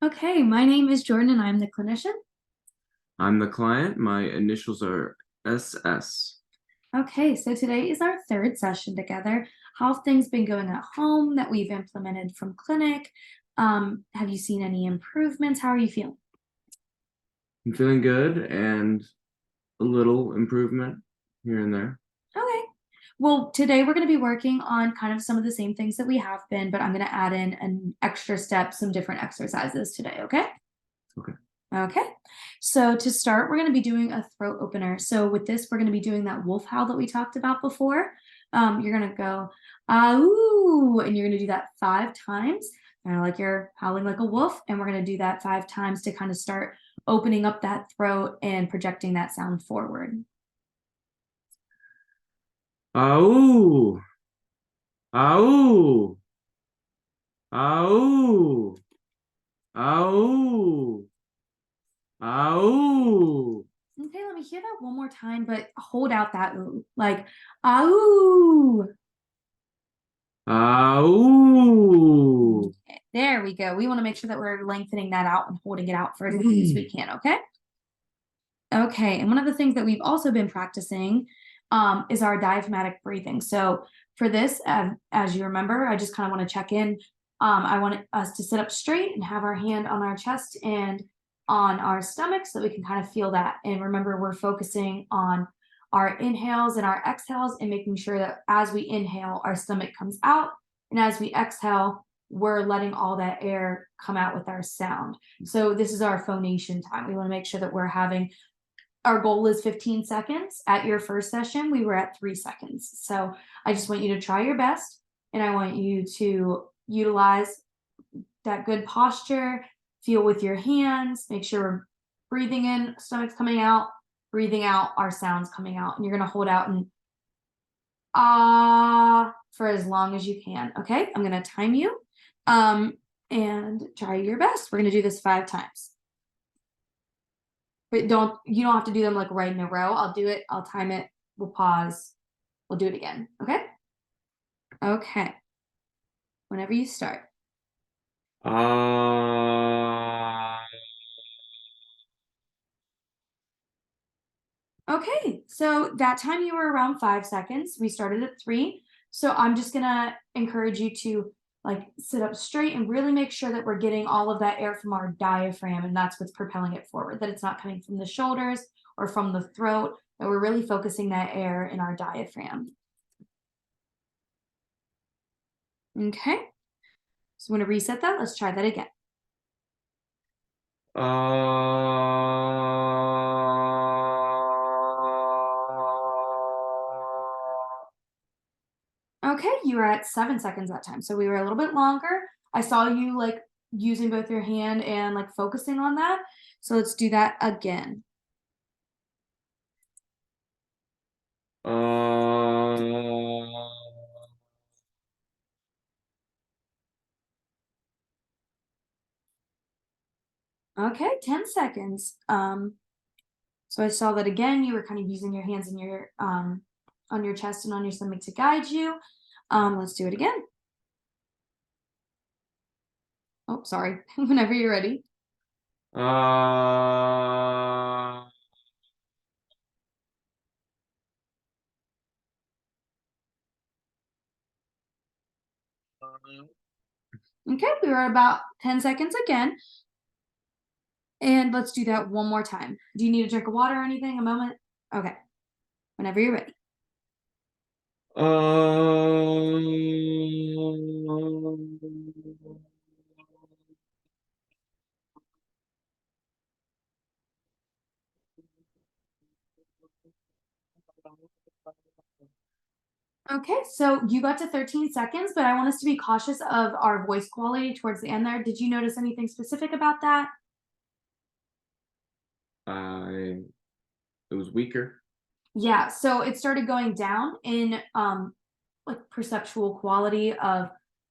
Okay, my name is Jordan and I'm the clinician. I'm the client. My initials are SS. Okay, so today is our third session together. How have things been going at home that we've implemented from clinic? Have you seen any improvements? How are you feeling? I'm feeling good and a little improvement here and there. Okay. Well, today we're going to be working on kind of some of the same things that we have been, but I'm going to add in an extra step, some different exercises today, okay? Okay. Okay, so to start, we're going to be doing a throat opener. So with this, we're going to be doing that wolf howl that we talked about before. You're going to go, ah, ooh, and you're going to do that 5 times, kind of like you're howling like a wolf. And we're going to do that 5 times to kind of start opening up that throat and projecting that sound forward. Ow! Ow! Ow! Ow! Ow! Okay, let me hear that one more time, but hold out that ooh, like, ah, ooh. Ow! Okay, there we go. We want to make sure that we're lengthening that out and holding it out for as long as we can, okay? Okay, and one of the things that we've also been practicing is our diaphragmatic breathing. So for this, as you remember, I just kind of want to check in. I want us to sit up straight and have our hand on our chest and on our stomach so that we can kind of feel that. And remember, we're focusing on our inhales and our exhales and making sure that as we inhale, our stomach comes out. And as we exhale, we're letting all that air come out with our sound. So this is our phonation time. We want to make sure that we're having our goal is 15 seconds. At your first session, we were at 3 seconds. So I just want you to try your best and I want you to utilize that good posture, feel with your hands, make sure we're breathing in, stomach's coming out, breathing out, our sounds coming out. And you're going to hold out and ah for as long as you can. Okay, I'm going to time you and try your best. We're going to do this 5 times. But you don't have to do them like right in a row. I'll do it, I'll time it, we'll pause, we'll do it again. Okay? Okay. Whenever you start. Ah! Okay, so that time you were around 5 seconds. We started at 3. So I'm just gonna encourage you to like sit up straight and really make sure that we're getting all of that air from our diaphragm, and that's what's propelling it forward, that it's not coming from the shoulders or from the throat, that we're really focusing that air in our diaphragm. Okay, so I'm gonna reset that. Let's try that again. Okay, you were at 7 seconds that time. So we were a little bit longer. I saw you like using both your hand and like focusing on that. So let's do that again. Ah! Okay, 10 seconds. So I saw that again. You were kind of using your hands and your on your chest and on your stomach to guide you. Let's do it again. Oh, sorry. Whenever you're ready. Ah! Okay, we were about 10 seconds again. And let's do that one more time. Do you need a drink of water or anything? A moment? Okay. Whenever you're ready. Okay, so you got to 13 seconds, but I want us to be cautious of our voice quality towards the end there. Did you notice anything specific about that? I it was weaker. Yeah, so it started going down in like perceptual quality of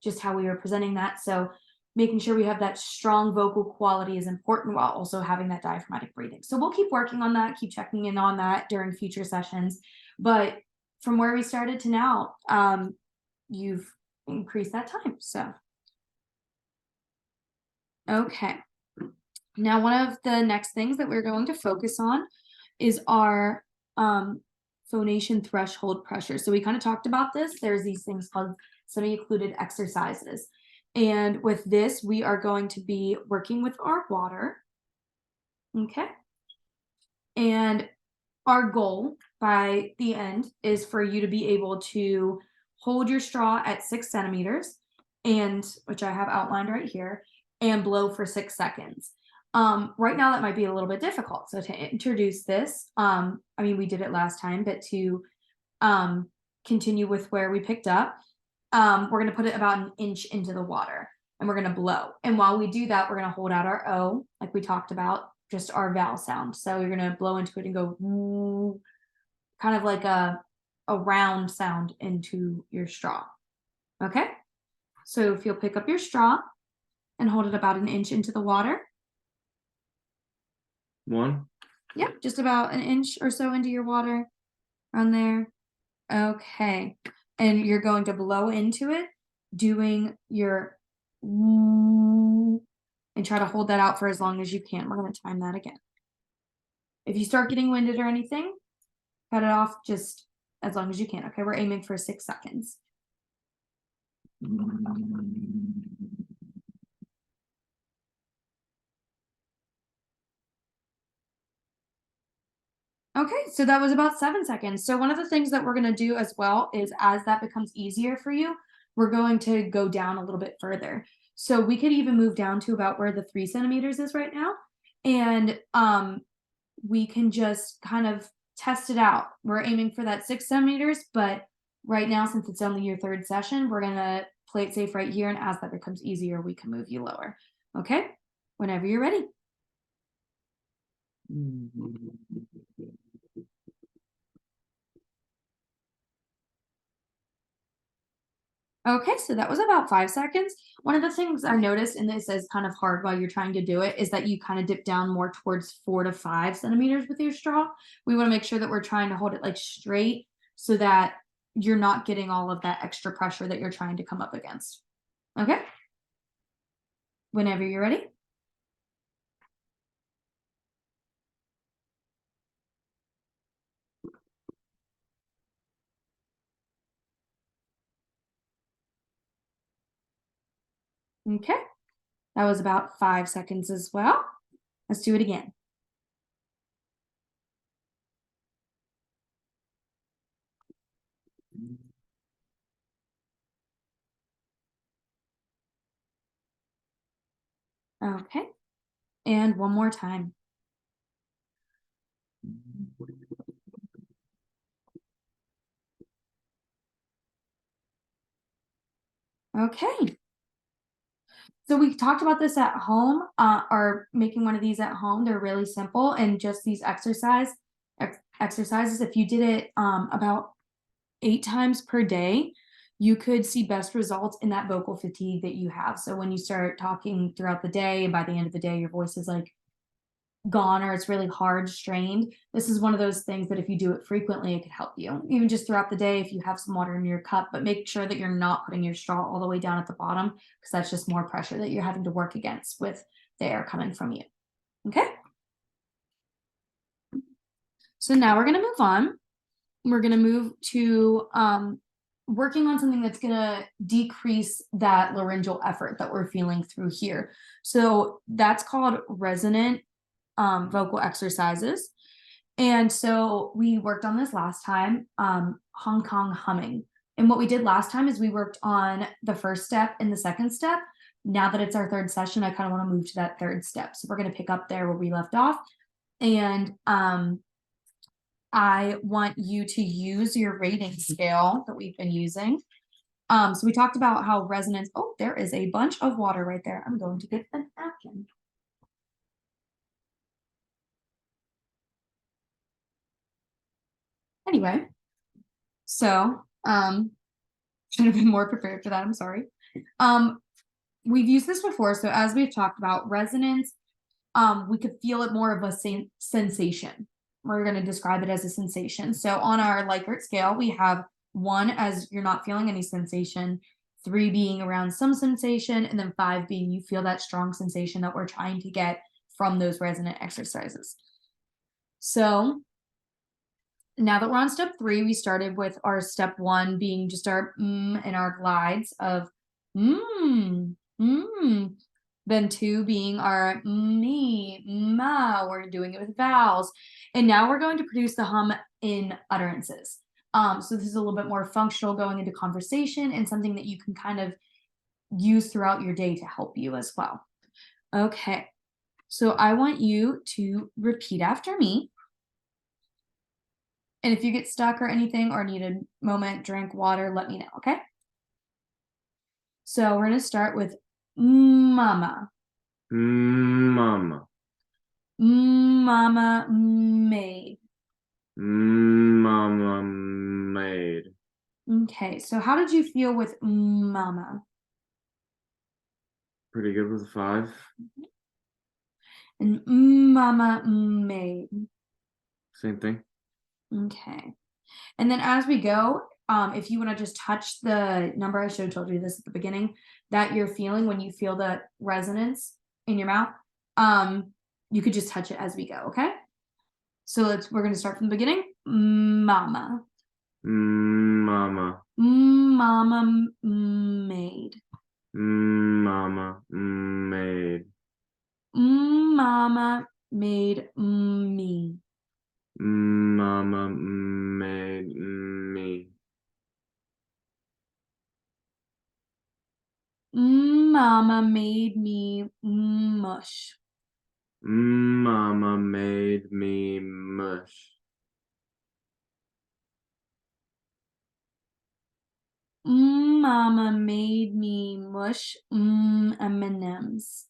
just how we were presenting that. So making sure we have that strong vocal quality is important while also having that diaphragmatic breathing. So we'll keep working on that, keep checking in on that during future sessions. But from where we started to now, you've increased that time. So okay. Now, one of the next things that we're going to focus on is our phonation threshold pressure. So we kind of talked about this. There's these things called semi-occluded exercises. And with this, we are going to be working with our water. Okay. And our goal by the end is for you to be able to hold your straw at 6 centimeters, and which I have outlined right here, and blow for 6 seconds. Right now that might be a little bit difficult. So to introduce this, I mean, we did it last time, but to continue with where we picked up, we're going to put it about an inch into the water and we're going to blow. And while we do that, we're going to hold out our O, like we talked about, just our vowel sound. So you're going to blow into it and go woo, kind of like a round sound into your straw. Okay. So if you'll pick up your straw and hold it about an inch into the water. 1. Yep, just about an inch or so into your water around there. Okay. And you're going to blow into it, doing your woo, and try to hold that out for as long as you can. We're going to time that again. If you start getting winded or anything, cut it off just as long as you can. Okay, we're aiming for 6 seconds. Okay, so that was about 7 seconds. So one of the things that we're going to do as well is as that becomes easier for you, we're going to go down a little bit further. So we could even move down to about where the 3 centimeters is right now. And we can just kind of test it out. We're aiming for that 6 centimeters, but right now, since it's only your 3rd session, we're going to play it safe right here. And as that becomes easier, we can move you lower. Okay, whenever you're ready. Okay, so that was about 5 seconds. One of the things I noticed, and this is kind of hard while you're trying to do it, is that you kind of dip down more towards 4 to 5 centimeters with your straw. We want to make sure that we're trying to hold it like straight so that you're not getting all of that extra pressure that you're trying to come up against. Okay? Whenever you're ready. Okay, that was about 5 seconds as well. Let's do it again. Okay, and one more time. Okay. So we talked about this at home, or making one of these at home. They're really simple and just these exercises. If you did it about 8 times per day, you could see best results in that vocal fatigue that you have. So when you start talking throughout the day, and by the end of the day, your voice is like gone or it's really hard strained, this is one of those things that if you do it frequently, it could help you. Even just throughout the day, if you have some water in your cup, but make sure that you're not putting your straw all the way down at the bottom, because that's just more pressure that you're having to work against with the air coming from you. Okay, so now we're going to move on. We're going to move to working on something that's going to decrease that laryngeal effort that we're feeling through here. So that's called resonant vocal exercises. And so we worked on this last time, Hong Kong humming. And what we did last time is we worked on the first step and the second step. Now that it's our 3rd session, I kind of want to move to that 3rd step. So we're going to pick up there where we left off. And I want you to use your rating scale that we've been using. So we talked about how resonance, oh, there is a bunch of water right there. I'm going to get a napkin. Anyway, so should have been more prepared for that. I'm sorry. We've used this before. So as we've talked about resonance, we could feel it more of a sensation. We're going to describe it as a sensation. So on our Likert scale, we have 1 as you're not feeling any sensation, 3 being around some sensation, and then 5 being you feel that strong sensation that we're trying to get from those resonant exercises. So now that we're on step 3, we started with our step 1 being just our and our glides of mm. Then 2 being our me, ma. We're doing it with vowels. And now we're going to produce the hum in utterances. So this is a little bit more functional going into conversation and something that you can kind of use throughout your day to help you as well. Okay, so I want you to repeat after me. And if you get stuck or anything or need a moment, drink water, let me know, okay? So we're going to start with mama, Mama. mama made. Mama made. Okay, so how did you feel with mama? Pretty good with a 5. And mama made. Same thing. Okay. And then as we go, if you want to just touch the number, I should have told you this at the beginning, that you're feeling when you feel the resonance in your mouth, you could just touch it as we go, okay? So we're going to start from the beginning. Mama. Mama. Mama made. Mama made. Mama made me. Mama made me. Mama made me mush. Mama made me mush. Mama made me mush M&Ms.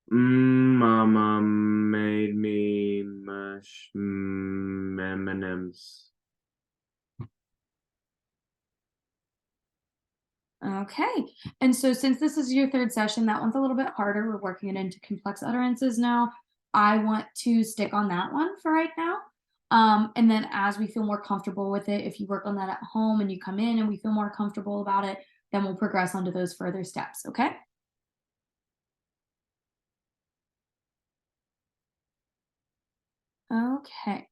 Mama made me mush M&Ms. Okay, and so since this is your 3rd session, that one's a little bit harder. We're working it into complex utterances now. I want to stick on that one for right now. And then as we feel more comfortable with it, if you work on that at home and you come in and we feel more comfortable about it, then we'll progress onto those further steps, okay? Okay.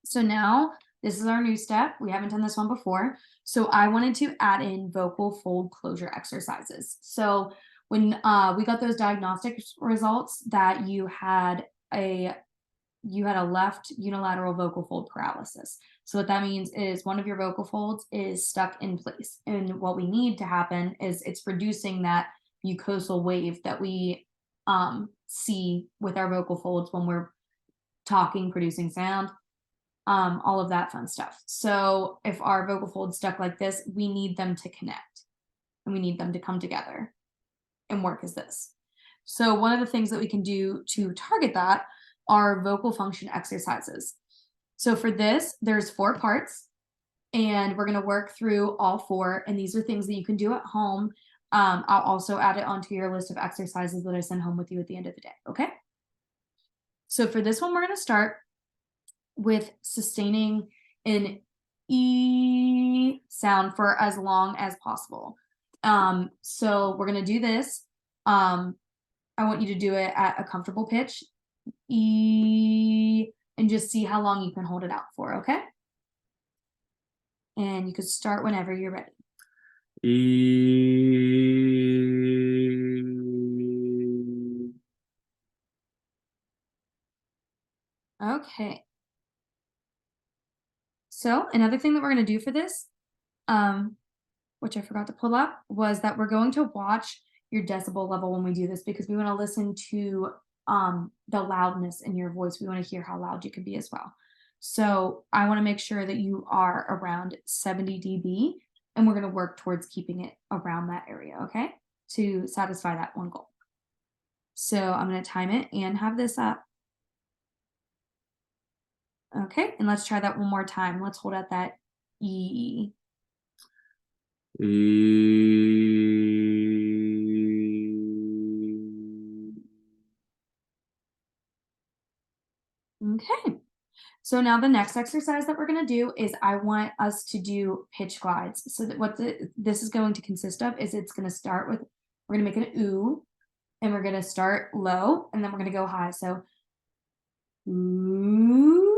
So now this is our new step. We haven't done this one before. So I wanted to add in vocal fold closure exercises. So when we got those diagnostic results that you had a left unilateral vocal fold paralysis. So what that means is one of your vocal folds is stuck in place. And what we need to happen is it's producing that mucosal wave that we see with our vocal folds when we're talking, producing sound, all of that fun stuff. So if our vocal folds stuck like this, we need them to connect and we need them to come together and work as this. So one of the things that we can do to target that are vocal function exercises. So for this, there's 4 parts and we're going to work through all 4. And these are things that you can do at home. I'll also add it onto your list of exercises that I send home with you at the end of the day. Okay. So for this one, we're going to start with sustaining an E sound for as long as possible. So we're going to do this. I want you to do it at a comfortable pitch, E, and just see how long you can hold it out for, okay? And you could start whenever you're ready. Okay. So another thing that we're going to do for this, which I forgot to pull up, was that we're going to watch your decibel level when we do this because we want to listen to the loudness in your voice. We want to hear how loud you can be as well. So I want to make sure that you are around 70 dB, and we're going to work towards keeping it around that area, okay, to satisfy that one goal. So I'm going to time it and have this up. Okay, and let's try that one more time. Let's hold out that E. Okay, so now the next exercise that we're going to do is I want us to do pitch glides. So that what this is going to consist of is it's going to start with, we're going to make an ooh, and we're gonna start low, and then we're gonna go high. So, ooh,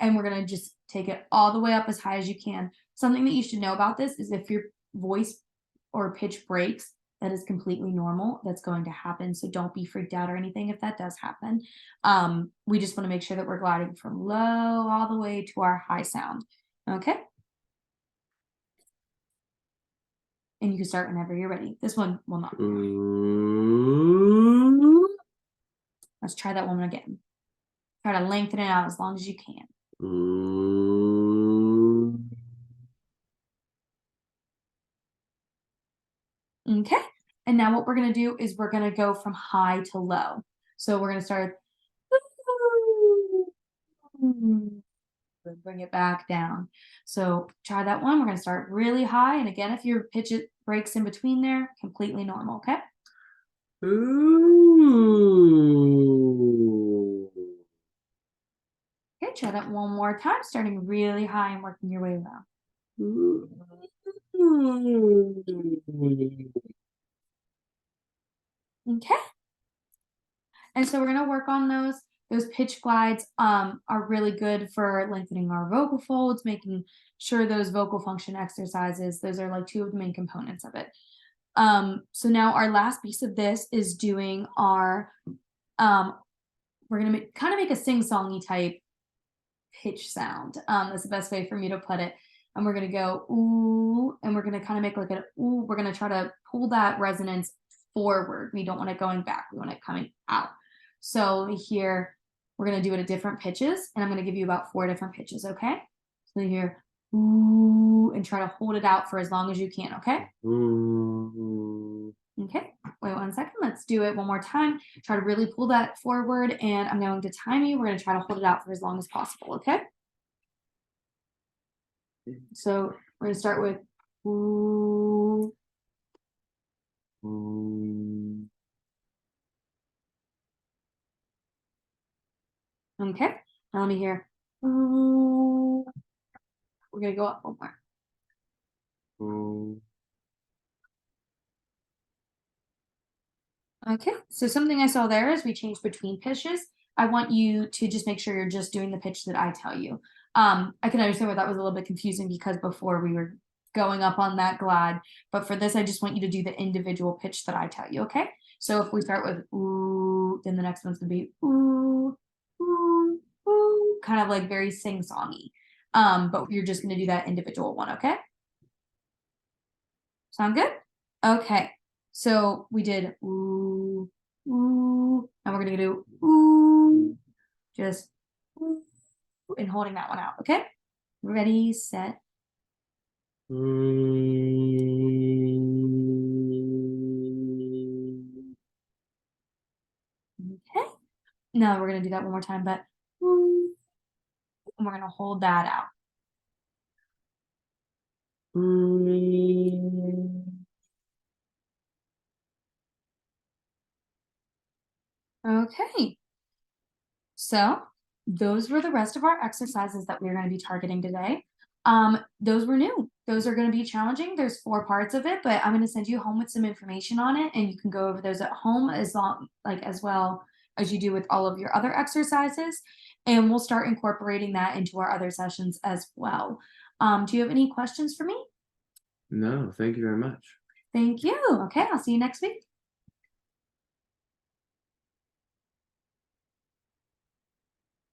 and we're gonna just take it all the way up as high as you can. Something that you should know about this is if your voice or pitch breaks, that is completely normal. That's going to happen. So don't be freaked out or anything if that does happen. We just want to make sure that we're gliding from low all the way to our high sound. Okay. And you can start whenever you're ready. This one will not. Ooh. Let's try that one again. Try to lengthen it out as long as you can. Ooh. Okay. And now what we're going to do is we're going to go from high to low. So we're going to start. Bring it back down. So try that one. We're going to start really high. And again, if your pitch it breaks in between there, completely normal. Okay. Ooh. Okay. Try that one more time, starting really high and working your way around. Ooh. Okay. And so we're going to work on those. Those pitch glides are really good for lengthening our vocal folds, making sure those vocal function exercises, those are like two of the main components of it. So now our last piece of this is doing our, we're going to kind of make a sing-songy type pitch sound. That's the best way for me to put it. And we're going to go ooh, and we're going to kind of make like an ooh. We're going to try to pull that resonance forward. We don't want it going back. We want it coming out. So here, we're going to do it at different pitches, and I'm going to give you about 4 different pitches, okay? So here, ooh, and try to hold it out for as long as you can, okay? Ooh. Okay, wait 1 second. Let's do it one more time. Try to really pull that forward, and I'm going to time you. We're going to try to hold it out for as long as possible, okay? So we're going to start with ooh. Ooh. Okay, now let me hear ooh. We're going to go up one more. Ooh. Okay, so something I saw there is we changed between pitches. I want you to just make sure you're just doing the pitch that I tell you. I can understand why that was a little bit confusing because before we were going up on that glide, but for this, I just want you to do the individual pitch that I tell you, okay? So if we start with ooh, then the next one's gonna be ooh, ooh, ooh, kind of like very sing-songy. But you're just gonna do that individual one, okay? Sound good? Okay. So we did ooh, ooh, and we're gonna do ooh, just ooh, and holding that one out. Okay. Ready, set. Ooh. Okay. Now we're gonna do that one more time, but ooh, and we're gonna hold that out. Ooh. Okay. So those were the rest of our exercises that we're going to be targeting today. Those were new. Those are going to be challenging. There's 4 parts of it, but I'm going to send you home with some information on it, and you can go over those at home as well as you do with all of your other exercises. And we'll start incorporating that into our other sessions as well. Do you have any questions for me? No, thank you very much. Thank you. Okay, I'll see you next week.